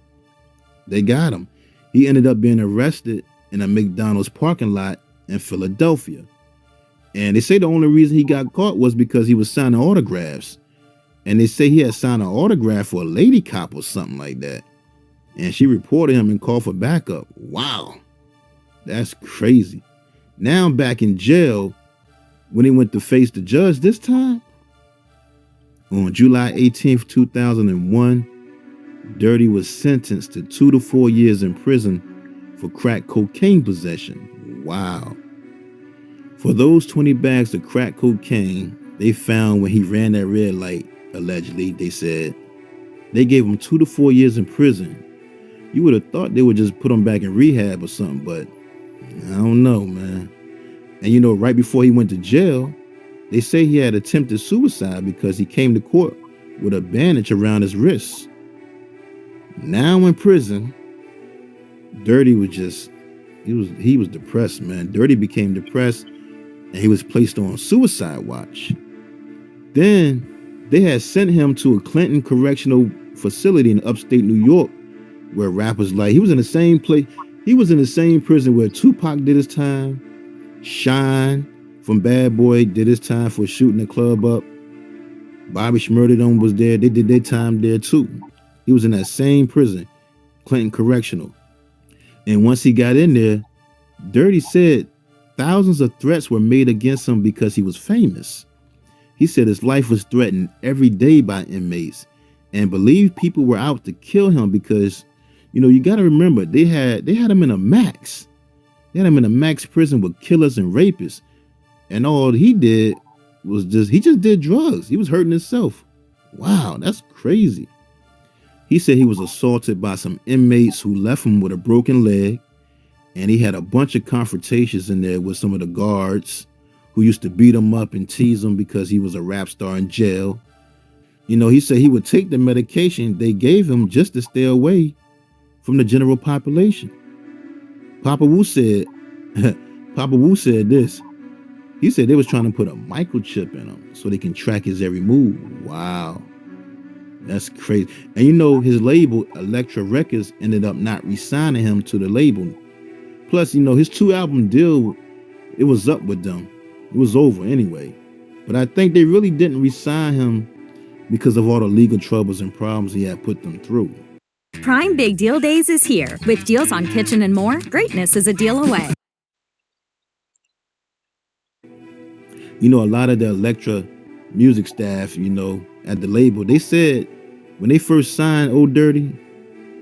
They got him. He ended up being arrested in a McDonald's parking lot in Philadelphia. And they say the only reason he got caught was because he was signing autographs. And they say he had signed an autograph for a lady cop or something like that. And she reported him and called for backup. Wow. That's crazy. Now back in jail, when he went to face the judge this time, on July 18th, 2001, Dirty was sentenced to 2 to 4 years in prison for crack cocaine possession. Wow. For those 20 bags of crack cocaine they found when he ran that red light, allegedly, they said, they gave him 2 to 4 years in prison. You would have thought they would just put him back in rehab or something, but I don't know, man. And you know, right before he went to jail, they say he had attempted suicide because he came to court with a bandage around his wrists. Now in prison, Dirty was just, he was depressed, man. Dirty became depressed and he was placed on suicide watch. Then they had sent him to a Clinton Correctional Facility in upstate New York, where rappers like, he was in the same place, he was in the same prison where Tupac did his time, Shine from Bad Boy did his time for shooting the club up, Bobby Shmurda was there, they did their time there too. He was in that same prison, Clinton Correctional. And once he got in there, Dirty said thousands of threats were made against him because he was famous. He said his life was threatened every day by inmates and believed people were out to kill him because, you know, you got to remember, they had him in a max. They had him in a max prison with killers and rapists. And all he did was he just did drugs. He was hurting himself. Wow, that's crazy. He said he was assaulted by some inmates who left him with a broken leg. And he had a bunch of confrontations in there with some of the guards who used to beat him up and tease him because he was a rap star in jail. You know, he said he would take the medication they gave him just to stay away from the general population. Papa Wu said this. He said they was trying to put a microchip in him so they can track his every move. Wow. That's crazy. And you know, his label, Elektra Records, ended up not re-signing him to the label. Plus, you know, his 2-album deal, it was up with them. It was over anyway. But I think they really didn't re-sign him because of all the legal troubles and problems he had put them through. Prime Big Deal Days is here. With deals on kitchen and more, greatness is a deal away. You know, a lot of the Elektra music staff, you know, at the label, they said when they first signed Old Dirty,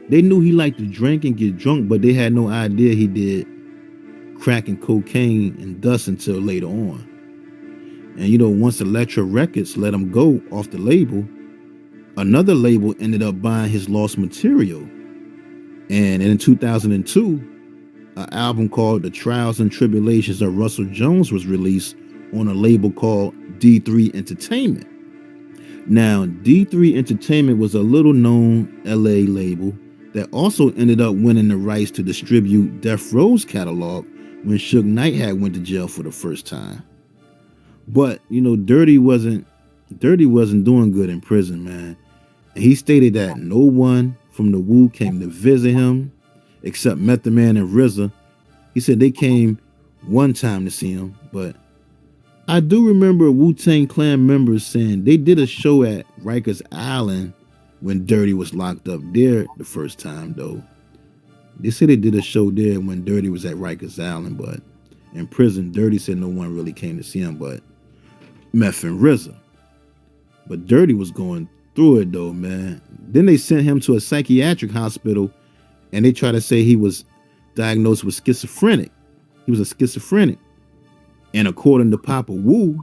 they knew he liked to drink and get drunk, but they had no idea he did crack and cocaine and dust until later on. And you know, once Elektra Records let him go off the label, another label ended up buying his lost material. And in 2002, an album called The Trials and Tribulations of Russell Jones was released on a label called D3 Entertainment. Now, D3 Entertainment was a little known LA label that also ended up winning the rights to distribute Death Row's catalog when Suge Knight had went to jail for the first time. But, you know, Dirty wasn't doing good in prison, man. And he stated that no one from the Wu came to visit him except Method Man and RZA. He said they came one time to see him, but I do remember Wu-Tang Clan members saying they did a show at Rikers Island when Dirty was locked up there the first time, though. They said they did a show there when Dirty was at Rikers Island, but in prison, Dirty said no one really came to see him but Meth and RZA. But Dirty was going through it, though, man. Then they sent him to a psychiatric hospital, and they tried to say he was diagnosed with schizophrenic. He was a schizophrenic. And according to Papa Wu,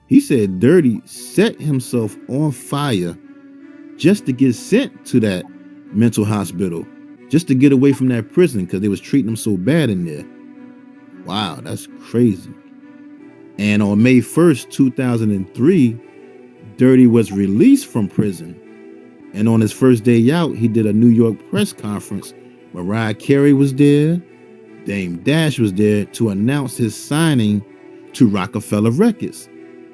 he said Dirty set himself on fire just to get sent to that mental hospital, just to get away from that prison because they was treating him so bad in there. Wow, that's crazy. And on May 1st, 2003, Dirty was released from prison. And on his first day out, he did a New York press conference. Mariah Carey was there. Dame Dash was there to announce his signing to Rockefeller Records.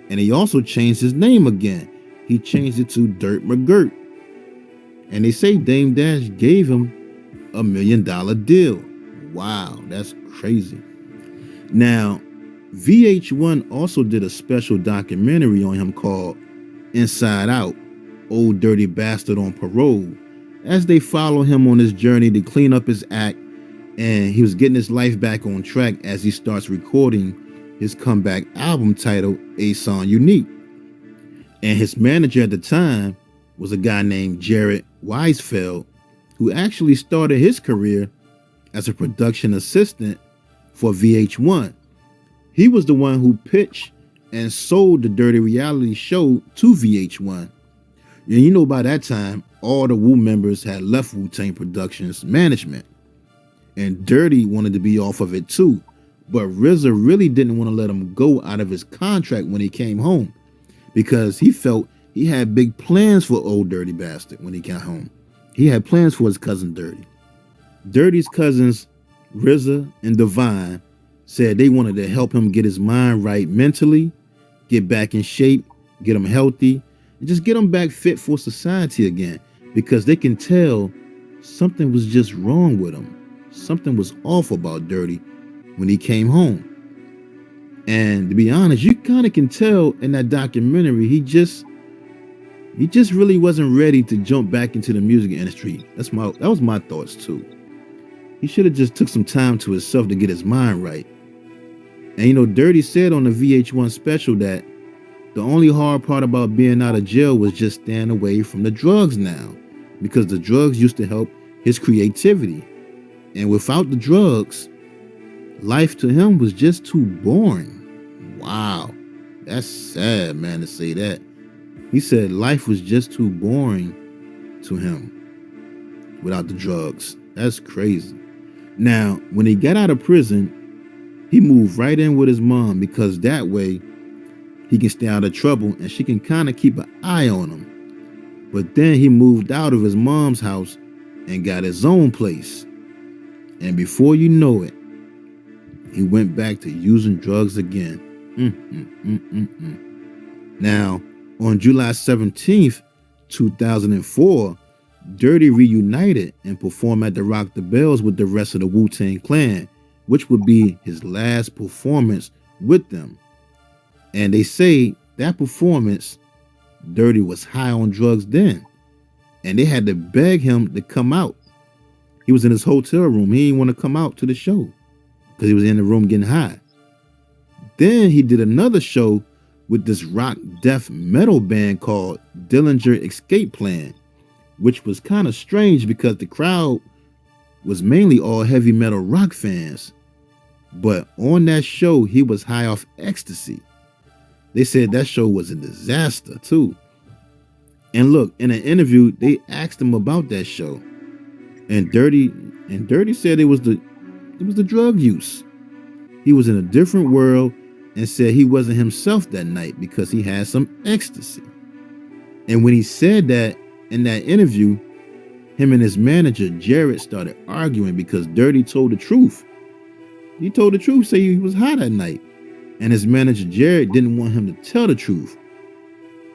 And he also changed his name again. He changed it to Dirt McGirt. And they say Dame Dash gave him $1 million deal. Wow, that's crazy. Now, VH1 also did a special documentary on him called Inside Out, Old Dirty Bastard on Parole, as they follow him on his journey to clean up his act, and he was getting his life back on track as he starts recording his comeback album titled A Song Unique. And his manager at the time was a guy named Jared Weisfeld, who actually started his career as a production assistant for VH1. He was the one who pitched and sold the Dirty reality show to VH1. And you know, by that time, all the Wu members had left Wu-Tang Productions management. And Dirty wanted to be off of it too. But RZA really didn't want to let him go out of his contract when he came home, because he felt he had big plans for Old Dirty Bastard when he got home. He had plans for his cousin Dirty. Dirty's cousins, RZA and Divine, said they wanted to help him get his mind right mentally, get back in shape, get him healthy, and just get him back fit for society again, because they can tell something was just wrong with him. Something was off about Dirty when he came home. And to be honest, you kind of can tell in that documentary, he just really wasn't ready to jump back into the music industry. That was my thoughts too. He should have just took some time to himself to get his mind right. And you know, Dirty said on the VH1 special that the only hard part about being out of jail was just staying away from the drugs now, because the drugs used to help his creativity. And without the drugs, life to him was just too boring. Wow, that's sad, man, to say that. He said life was just too boring to him without the drugs. That's crazy. Now, when he got out of prison, he moved right in with his mom, because that way he can stay out of trouble and she can kind of keep an eye on him. But then he moved out of his mom's house and got his own place. And before you know it, he went back to using drugs again. Now, on July 17th, 2004, Dirty reunited and performed at the Rock the Bells with the rest of the Wu-Tang Clan, which would be his last performance with them. And they say that performance, Dirty was high on drugs then, and they had to beg him to come out. He was in his hotel room. He didn't want to come out to the show because he was in the room getting high. Then he did another show with this rock death metal band called Dillinger Escape Plan, which was kind of strange because the crowd was mainly all heavy metal rock fans. But on that show, he was high off ecstasy. They said that show was a disaster too. And look, in an interview, they asked him about that show. And Dirty said it was the drug use. He was in a different world and said he wasn't himself that night because he had some ecstasy. And when he said that in that interview, him and his manager Jared started arguing because Dirty told the truth. He told the truth, say he was high that night. And his manager Jared didn't want him to tell the truth.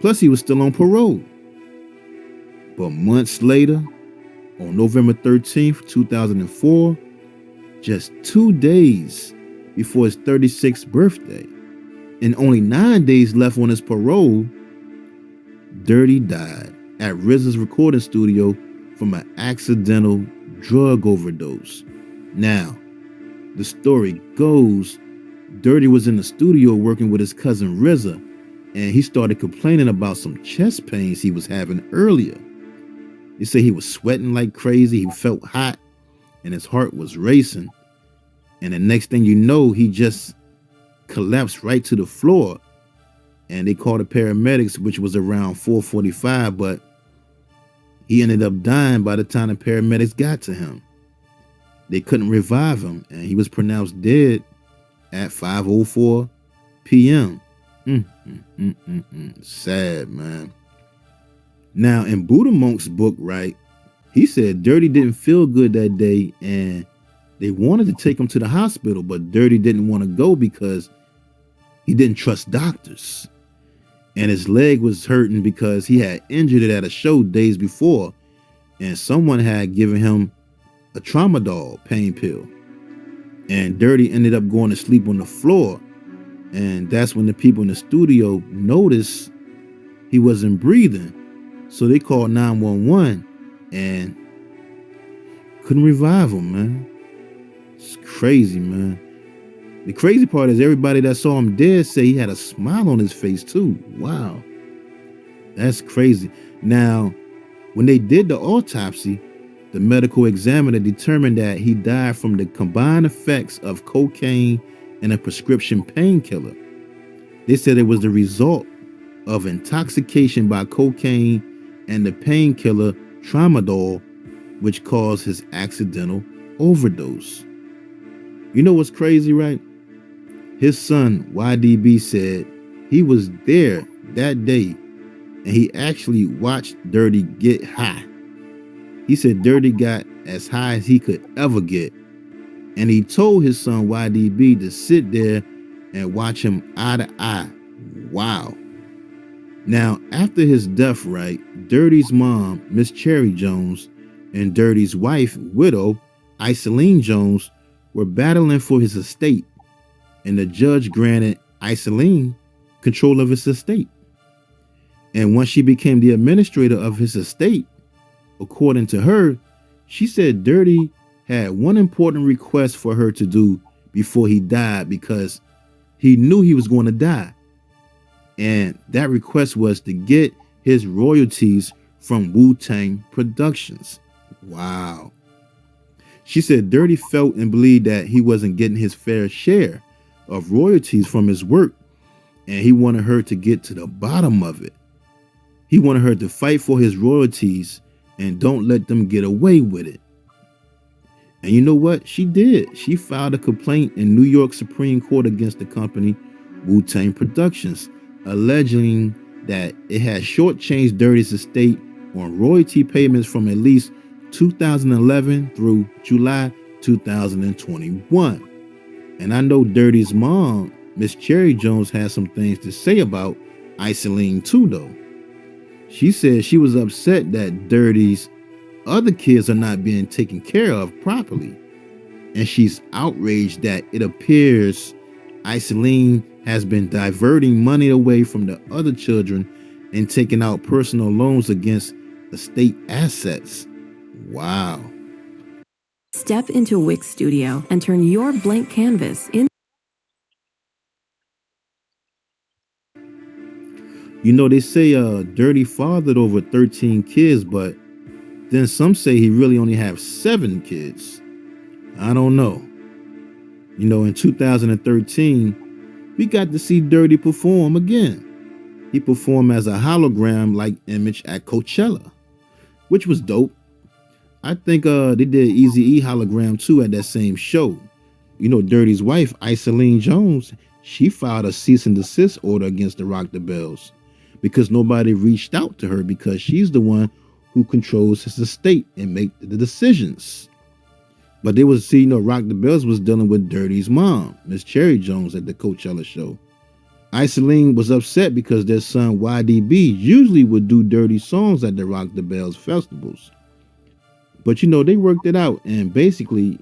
Plus he was still on parole. But months later, on November 13th, 2004, just 2 days before his 36th birthday, and only 9 days left on his parole, Dirty died at RZA's recording studio from an accidental drug overdose. Now, the story goes, Dirty was in the studio working with his cousin RZA, and he started complaining about some chest pains he was having earlier. They say he was sweating like crazy, he felt hot, and his heart was racing. And the next thing you know, he just collapsed right to the floor. And they called the paramedics, which was around 4:45, but he ended up dying by the time the paramedics got to him. They couldn't revive him, and he was pronounced dead at 5:04 p.m. Sad, man. Now, in Buddha Monk's book, right, he said Dirty didn't feel good that day, and they wanted to take him to the hospital, but Dirty didn't want to go because he didn't trust doctors. And his leg was hurting because he had injured it at a show days before, and someone had given him a tramadol pain pill. And Dirty ended up going to sleep on the floor, and that's when the people in the studio noticed he wasn't breathing. So they called 911 and couldn't revive him, man. It's crazy, man. The crazy part is everybody that saw him dead say he had a smile on his face too. Wow. That's crazy. Now, when they did the autopsy, the medical examiner determined that he died from the combined effects of cocaine and a prescription painkiller. They said it was the result of intoxication by cocaine and the painkiller tramadol, which caused his accidental overdose. You know what's crazy, right? His son, YDB, said he was there that day and he actually watched Dirty get high. He said Dirty got as high as he could ever get. And he told his son YDB to sit there and watch him eye to eye. Wow. Now, after his death, right, Dirty's mom, Miss Cherry Jones, and Dirty's wife, widow, Iseline Jones, were battling for his estate, and the judge granted Iseline control of his estate. And once she became the administrator of his estate, according to her, she said Dirty had one important request for her to do before he died because he knew he was going to die. And that request was to get his royalties from Wu-Tang Productions. Wow. She said Dirty felt and believed that he wasn't getting his fair share of royalties from his work, and he wanted her to get to the bottom of it. He wanted her to fight for his royalties and don't let them get away with it. And you know what? She did. She filed a complaint in New York Supreme Court against the company Wu-Tang Productions, alleging that it had shortchanged Dirty's estate on royalty payments from at least 2011 through July 2021. And I know Dirty's mom, Miss Cherry Jones, has some things to say about Iseline too, though. She said she was upset that Dirty's other kids are not being taken care of properly. And she's outraged that it appears Isolene has been diverting money away from the other children and taking out personal loans against the state assets. Wow. Step into Wix Studio and turn your blank canvas into. You know, they say Dirty fathered over 13 kids, but then some say he really only have 7 kids. I don't know. You know, in 2013, we got to see Dirty perform again. He performed as a hologram-like image at Coachella, which was dope. I think they did Eazy-E hologram too at that same show. You know, Dirty's wife, Isolene Jones, she filed a cease and desist order against the Rock the Bells because nobody reached out to her because she's the one who controls his estate and make the decisions. But they was, see, you know, Rock the Bells was dealing with Dirty's mom, Miss Cherry Jones, at the Coachella show. Isolene was upset because their son YDB usually would do Dirty songs at the Rock the Bells festivals. But you know, they worked it out, and basically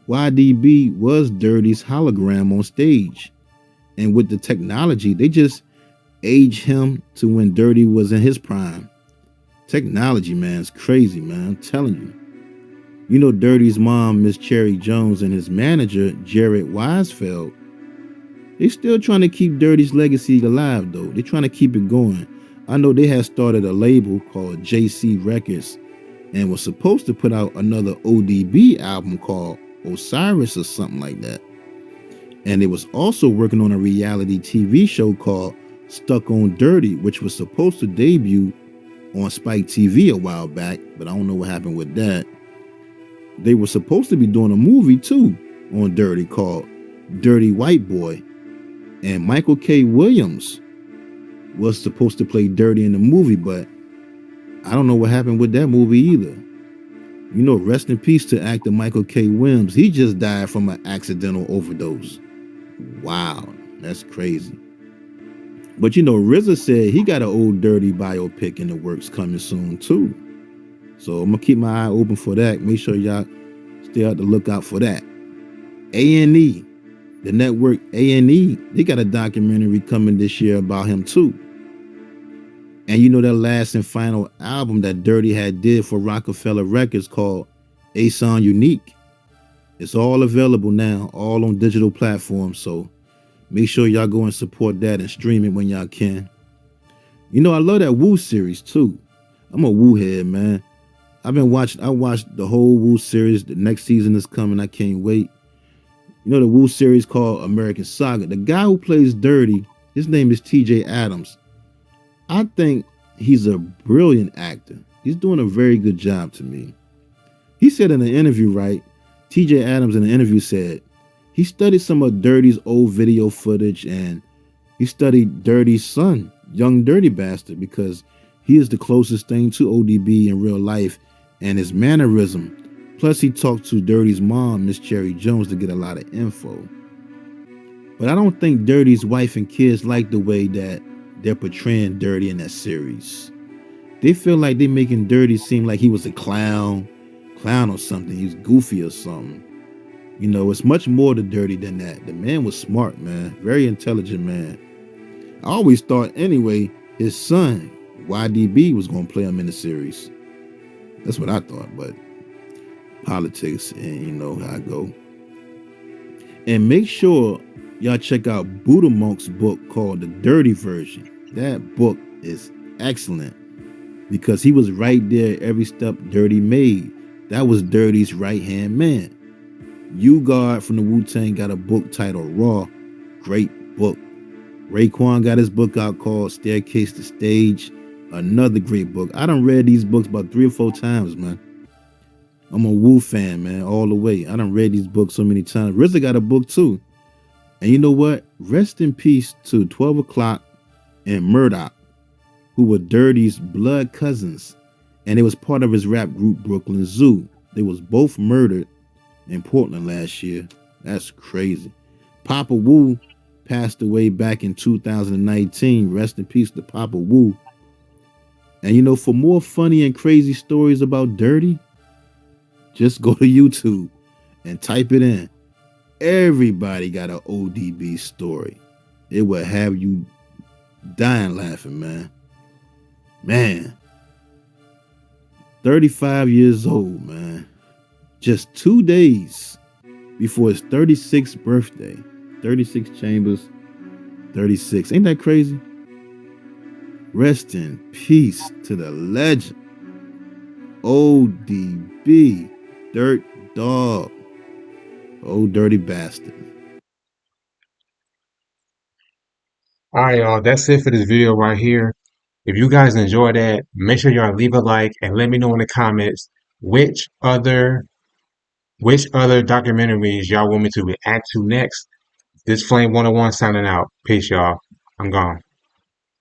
YDB was Dirty's hologram on stage. And with the technology, they just aged him to when Dirty was in his prime. Technology, man, is crazy, man. I'm telling you. You know, Dirty's mom, Miss Cherry Jones, and his manager, Jared Weisfeld, they still trying to keep Dirty's legacy alive, though. They're trying to keep it going. I know they had started a label called JC Records and was supposed to put out another ODB album called Osiris or something like that. And it was also working on a reality TV show called Stuck on Dirty, which was supposed to debut on Spike TV a while back, but I don't know what happened with that. They were supposed to be doing a movie too on Dirty called Dirty White Boy. And Michael K. Williams was supposed to play Dirty in the movie, but I don't know what happened with that movie either. You know, rest in peace to actor Michael K. Williams. He just died from an accidental overdose. Wow, that's crazy. But you know, RZA said he got an old Dirty biopic in the works coming soon too. So I'm gonna keep my eye open for that. Make sure y'all stay out the lookout for that. A&E, the network A&E, they got a documentary coming this year about him too. And you know that last and final album that Dirty had did for Rockefeller Records called A-Song Unique. It's all available now, all on digital platforms. So make sure y'all go and support that and stream it when y'all can. You know, I love that Wu series too. I'm a Wu head, man. I watched the whole Wu series. The next season is coming. I can't wait. You know the Wu series called American Saga. The guy who plays Dirty, his name is TJ Adams. I think he's a brilliant actor. He's doing a very good job to me. He said in an interview, right? TJ Adams in an interview said he studied some of Dirty's old video footage and he studied Dirty's son, Young Dirty Bastard, because he is the closest thing to ODB in real life and his mannerism. Plus, he talked to Dirty's mom, Miss Cherry Jones, to get a lot of info. But I don't think Dirty's wife and kids like the way that they're portraying Dirty in that series. They feel like they're making Dirty seem like he was a clown or something. He's goofy or something. You know, it's much more to Dirty than that. The man was smart, man. Very intelligent man. I always thought, anyway, his son, YDB, was going to play him in the series. That's what I thought, but politics, and you know how I go. And make sure y'all check out Buddha Monk's book called The Dirty Version. That book is excellent because he was right there every step Dirty made. That was Dirty's right-hand man. U-God from the Wu-Tang got a book titled Raw. Great book. Raekwon got his book out called Staircase to Stage. Another great book. I done read these books about 3 or 4 times, man. I'm a Wu fan, man, all the way. I done read these books so many times. RZA got a book too. And you know what? Rest in peace to 12 O'Clock and Murdoch, who were Dirty's blood cousins. And it was part of his rap group Brooklyn Zoo. They was both murdered in Portland last year. That's crazy. Papa Wu passed away back in 2019. Rest in peace to Papa Wu. And you know, for more funny and crazy stories about Dirty, just go to YouTube and type it in. Everybody got an ODB story. It will have you dying laughing, man. Man, 35 years old, man. Just 2 days before his 36th birthday. 36 chambers, 36. Ain't that crazy? Rest in peace to the legend. ODB, Dirt Dog. Old dirty bastard. All right, y'all. That's it for this video right here. If you guys enjoyed that, make sure y'all leave a like and let me know in the comments which other documentaries y'all want me to react to next. This Flame 101 signing out. Peace, y'all. I'm gone.